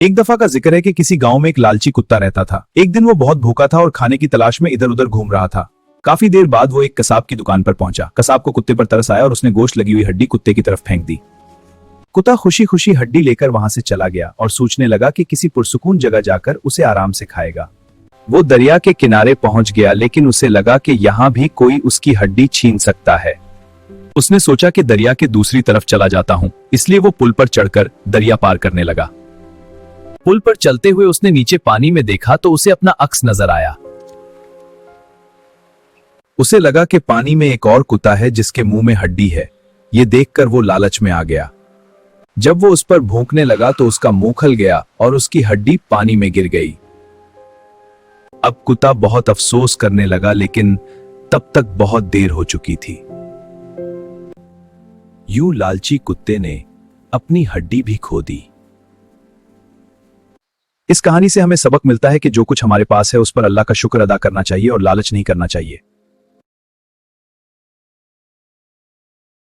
एक दफा का जिक्र है कि किसी गांव में एक लालची कुत्ता रहता था। एक दिन वो बहुत भूखा था और खाने की तलाश में इधर उधर घूम रहा था। काफी देर बाद वो एक कसाब की दुकान पर पहुंचा। कसाब को कुत्ते पर तरस आया और उसने गोश्त लगी हुई हड्डी कुत्ते की तरफ फेंक दी। कुत्ता खुशी खुशी हड्डी लेकर वहां से चला गया और सोचने लगा कि किसी पुरसुकून जगह जाकर उसे आराम से खाएगा। वो दरिया के किनारे पहुंच गया, लेकिन उसे लगा कि यहाँ भी कोई उसकी हड्डी छीन सकता है। उसने सोचा कि दरिया के दूसरी तरफ चला जाता हूँ, इसलिए वो पुल पर चढ़कर दरिया पार करने लगा। पुल पर चलते हुए उसने नीचे पानी में देखा तो उसे अपना अक्स नजर आया। उसे लगा कि पानी में एक और कुत्ता है जिसके मुंह में हड्डी है। ये देखकर वो लालच में आ गया। जब वो उस पर भौंकने लगा तो उसका मुंह खल गया और उसकी हड्डी पानी में गिर गई। अब कुत्ता बहुत अफसोस करने लगा, लेकिन तब तक बहुत देर हो चुकी थी। यूं लालची कुत्ते ने अपनी हड्डी भी खो दी। इस कहानी से हमें सबक मिलता है कि जो कुछ हमारे पास है उस पर अल्लाह का शुक्र अदा करना चाहिए और लालच नहीं करना चाहिए।